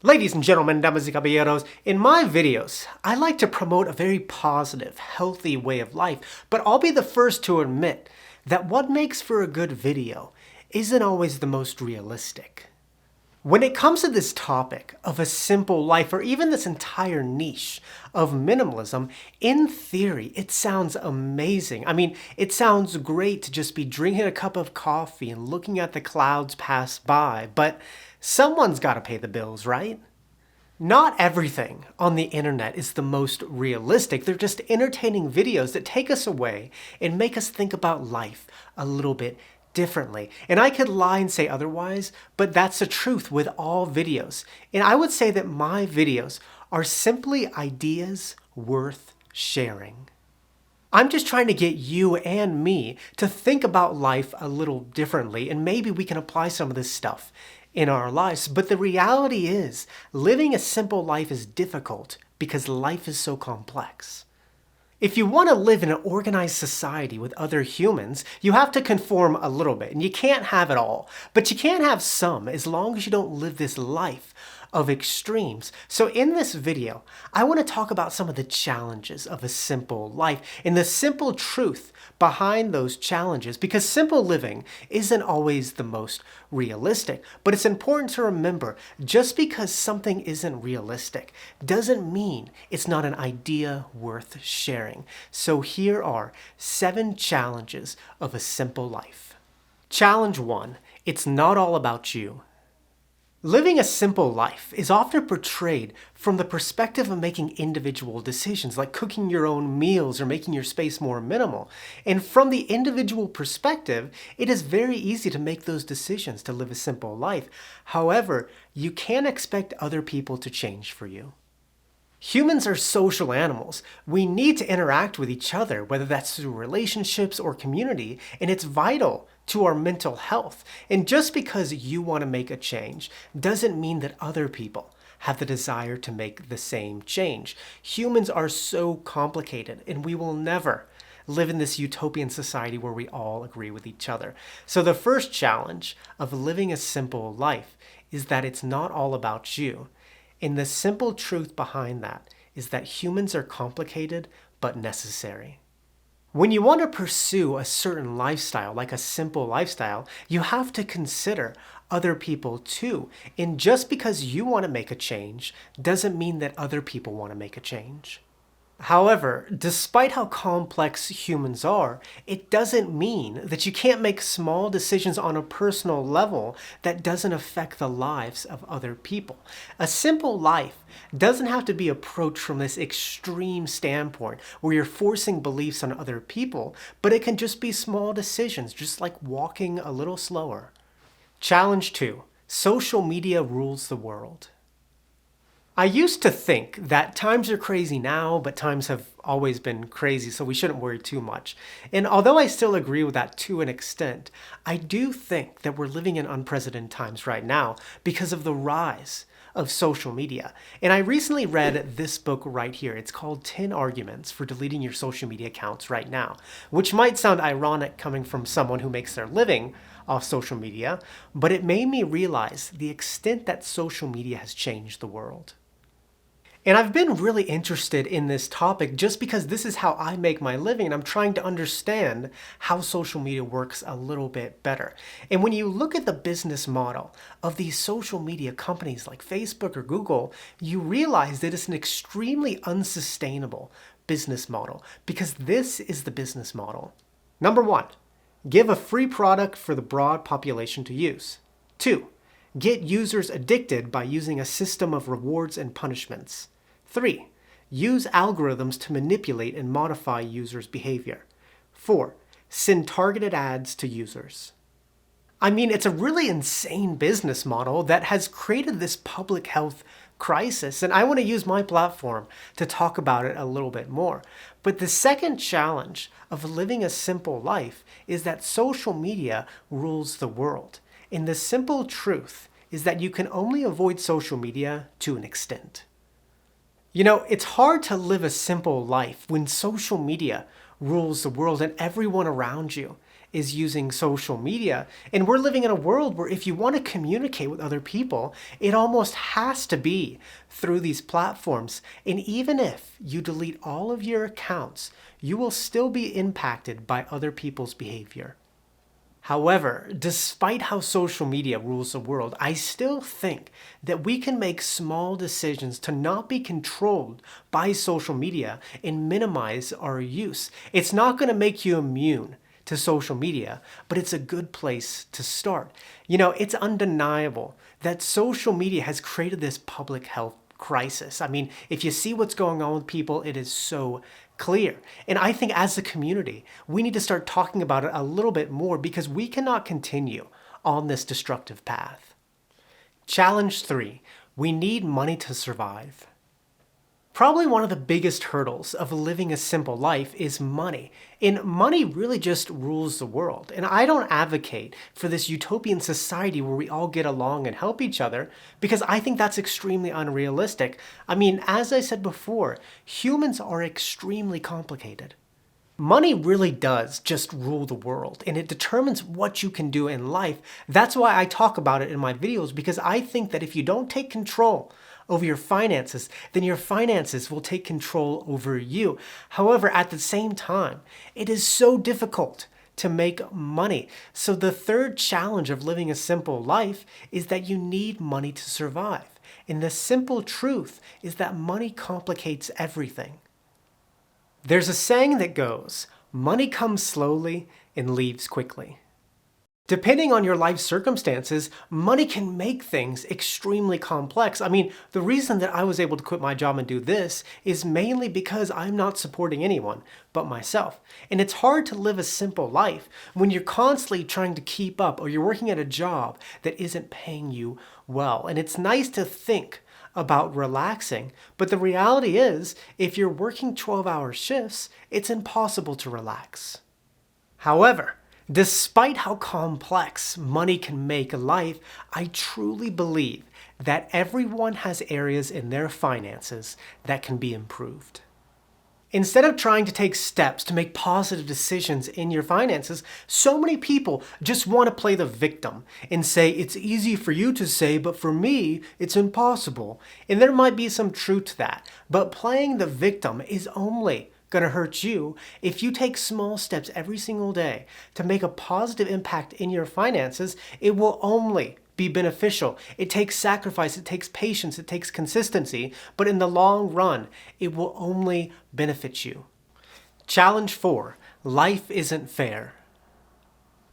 Ladies and gentlemen, damas y caballeros, in my videos, I like to promote a very positive, healthy way of life, but I'll be the first to admit that what makes for a good video isn't always the most realistic. When it comes to this topic of a simple life, or even this entire niche of minimalism, in theory, it sounds amazing. I mean, it sounds great to just be drinking a cup of coffee and looking at the clouds pass by, but someone's got to pay the bills, right? Not everything on the internet is the most realistic. They're just entertaining videos that take us away and make us think about life a little bit differently. And I could lie and say otherwise, but that's the truth with all videos. And I would say that my videos are simply ideas worth sharing. I'm just trying to get you and me to think about life a little differently, and maybe we can apply some of this stuff in our lives. But the reality is, living a simple life is difficult because life is so complex. If you want to live in an organized society with other humans, you have to conform a little bit, and you can't have it all. But you can have some, as long as you don't live this life of extremes. So in this video, I want to talk about some of the challenges of a simple life and the simple truth behind those challenges, because simple living isn't always the most realistic. But it's important to remember, just because something isn't realistic doesn't mean it's not an idea worth sharing. So here are 7 challenges of a simple life. Challenge 1, it's not all about you. Living a simple life is often portrayed from the perspective of making individual decisions, like cooking your own meals or making your space more minimal. And from the individual perspective, it is very easy to make those decisions to live a simple life. However, you can't expect other people to change for you. Humans are social animals. We need to interact with each other, whether that's through relationships or community, and it's vital to our mental health. And just because you want to make a change doesn't mean that other people have the desire to make the same change. Humans are so complicated, and we will never live in this utopian society where we all agree with each other. So the first challenge of living a simple life is that it's not all about you. And the simple truth behind that is that humans are complicated but necessary. When you want to pursue a certain lifestyle, like a simple lifestyle, you have to consider other people too. And just because you want to make a change doesn't mean that other people want to make a change. However, despite how complex humans are, it doesn't mean that you can't make small decisions on a personal level that doesn't affect the lives of other people. A simple life doesn't have to be approached from this extreme standpoint where you're forcing beliefs on other people, but it can just be small decisions, just like walking a little slower. Challenge 2. Social media rules the world. I used to think that times are crazy now, but times have always been crazy, so we shouldn't worry too much. And although I still agree with that to an extent, I do think that we're living in unprecedented times right now because of the rise of social media. And I recently read this book right here. It's called 10 Arguments for Deleting Your Social Media Accounts Right Now, which might sound ironic coming from someone who makes their living off social media, but it made me realize the extent that social media has changed the world. And I've been really interested in this topic just because this is how I make my living, and I'm trying to understand how social media works a little bit better. And when you look at the business model of these social media companies like Facebook or Google, you realize that it's an extremely unsustainable business model, because this is the business model. Number 1, give a free product for the broad population to use. 2, get users addicted by using a system of rewards and punishments. 3, use algorithms to manipulate and modify users' behavior. 4, send targeted ads to users. I mean, it's a really insane business model that has created this public health crisis, and I want to use my platform to talk about it a little bit more. But the second challenge of living a simple life is that social media rules the world. And the simple truth is that you can only avoid social media to an extent. You know, it's hard to live a simple life when social media rules the world and everyone around you is using social media. And we're living in a world where if you want to communicate with other people, it almost has to be through these platforms. And even if you delete all of your accounts, you will still be impacted by other people's behavior. However, despite how social media rules the world, I still think that we can make small decisions to not be controlled by social media and minimize our use. It's not going to make you immune to social media, but it's a good place to start. It's undeniable that social media has created this public health crisis. I mean, if you see what's going on with people, it is so clear. And I think as a community, we need to start talking about it a little bit more because we cannot continue on this destructive path. Challenge 3, we need money to survive. Probably one of the biggest hurdles of living a simple life is money. And money really just rules the world. And I don't advocate for this utopian society where we all get along and help each other because I think that's extremely unrealistic. I mean, as I said before, humans are extremely complicated. Money really does just rule the world, and it determines what you can do in life. That's why I talk about it in my videos, because I think that if you don't take control over your finances, then your finances will take control over you. However, at the same time, it is so difficult to make money. So the third challenge of living a simple life is that you need money to survive. And the simple truth is that money complicates everything. There's a saying that goes, money comes slowly and leaves quickly. Depending on your life circumstances, money can make things extremely complex. I mean, the reason that I was able to quit my job and do this is mainly because I'm not supporting anyone but myself. And it's hard to live a simple life when you're constantly trying to keep up or you're working at a job that isn't paying you well. And it's nice to think about relaxing, but the reality is, if you're working 12-hour shifts, it's impossible to relax. However, despite how complex money can make life, I truly believe that everyone has areas in their finances that can be improved. Instead of trying to take steps to make positive decisions in your finances, so many people just want to play the victim and say, it's easy for you to say, but for me, it's impossible. And there might be some truth to that, but playing the victim is only going to hurt you if you take small steps every single day to make a positive impact in your finances. It will only be beneficial. It takes sacrifice, it takes patience, it takes consistency, but in the long run, it will only benefit you. Challenge 4, life isn't fair.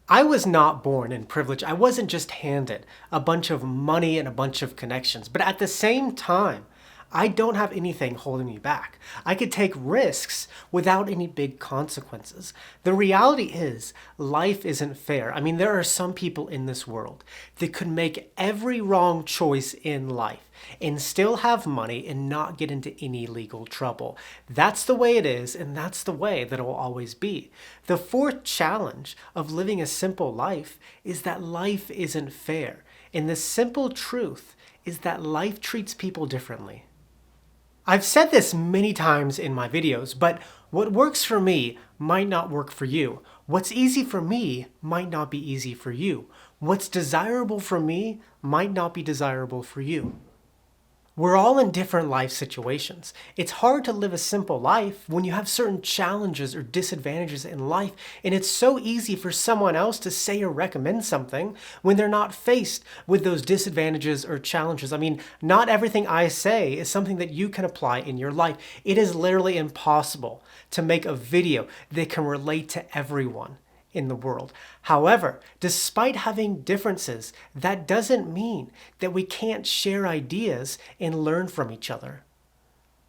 I was not born in privilege. I wasn't just handed a bunch of money and a bunch of connections, but at the same time, I don't have anything holding me back. I could take risks without any big consequences. The reality is, life isn't fair. I mean, there are some people in this world that could make every wrong choice in life and still have money and not get into any legal trouble. That's the way it is, and that's the way that it will always be. The fourth challenge of living a simple life is that life isn't fair. And the simple truth is that life treats people differently. I've said this many times in my videos, but what works for me might not work for you. What's easy for me might not be easy for you. What's desirable for me might not be desirable for you. We're all in different life situations. It's hard to live a simple life when you have certain challenges or disadvantages in life, and it's so easy for someone else to say or recommend something when they're not faced with those disadvantages or challenges. I mean, not everything I say is something that you can apply in your life. It is literally impossible to make a video that can relate to everyone in the world. However, despite having differences, that doesn't mean that we can't share ideas and learn from each other.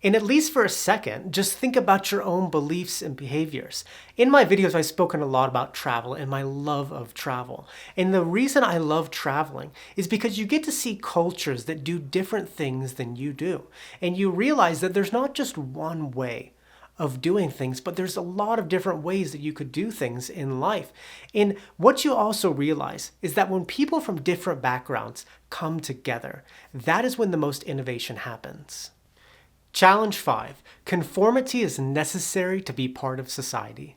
And at least for a second, just think about your own beliefs and behaviors. In my videos, I've spoken a lot about travel and my love of travel. And the reason I love traveling is because you get to see cultures that do different things than you do. And you realize that there's not just one way of doing things, but there's a lot of different ways that you could do things in life. And what you also realize is that when people from different backgrounds come together, that is when the most innovation happens. Challenge 5, conformity is necessary to be part of society.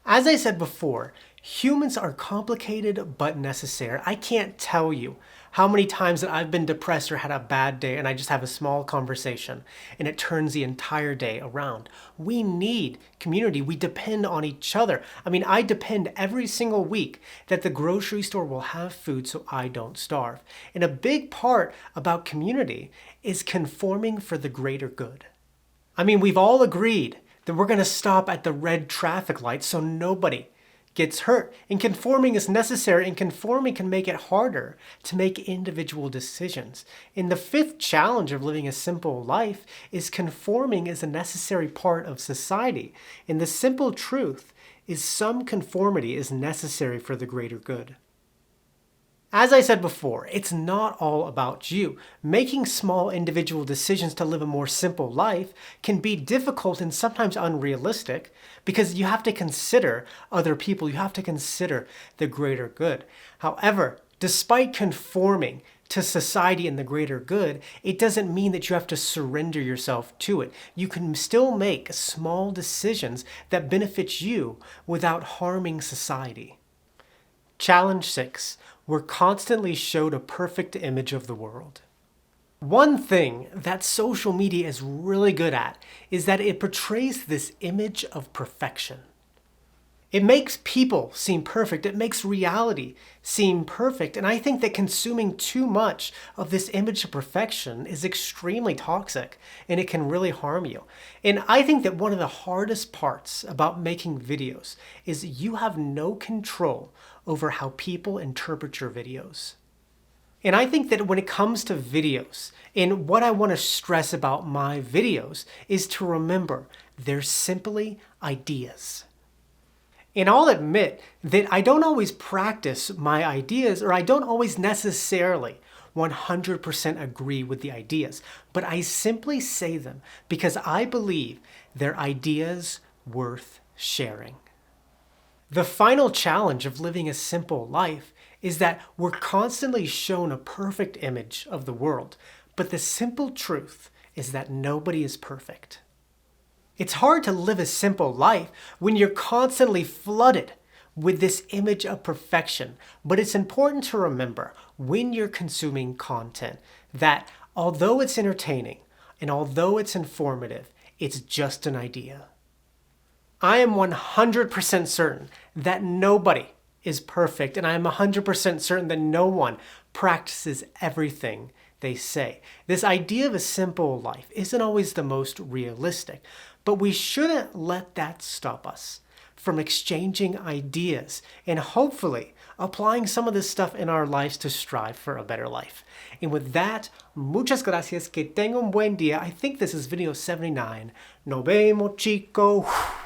As I said before, humans are complicated but necessary. I can't tell you how many times that I've been depressed or had a bad day and I just have a small conversation and it turns the entire day around. We need community. We depend on each other. I mean, I depend every single week that the grocery store will have food so I don't starve. And a big part about community is conforming for the greater good. I mean, we've all agreed that we're going to stop at the red traffic light so nobody gets hurt. And conforming is necessary, and conforming can make it harder to make individual decisions. And the fifth challenge of living a simple life is conforming is a necessary part of society. And the simple truth is some conformity is necessary for the greater good. As I said before, it's not all about you. Making small individual decisions to live a more simple life can be difficult and sometimes unrealistic because you have to consider other people, you have to consider the greater good. However, despite conforming to society and the greater good, it doesn't mean that you have to surrender yourself to it. You can still make small decisions that benefit you without harming society. Challenge 6. We're constantly showed a perfect image of the world. One thing that social media is really good at is that it portrays this image of perfection. It makes people seem perfect. It makes reality seem perfect. And I think that consuming too much of this image of perfection is extremely toxic and it can really harm you. And I think that one of the hardest parts about making videos is you have no control over how people interpret your videos. And I think that when it comes to videos, and what I want to stress about my videos is to remember they're simply ideas. And I'll admit that I don't always practice my ideas, or I don't always necessarily 100% agree with the ideas, but I simply say them because I believe they're ideas worth sharing. The final challenge of living a simple life is that we're constantly shown a perfect image of the world, but the simple truth is that nobody is perfect. It's hard to live a simple life when you're constantly flooded with this image of perfection, but it's important to remember when you're consuming content that although it's entertaining and although it's informative, it's just an idea. I am 100% certain that nobody is perfect, and I am 100% certain that no one practices everything they say. This idea of a simple life isn't always the most realistic, but we shouldn't let that stop us from exchanging ideas and hopefully applying some of this stuff in our lives to strive for a better life. And with that, muchas gracias, que tengan un buen día. I think this is video 79. Nos vemos, chicos.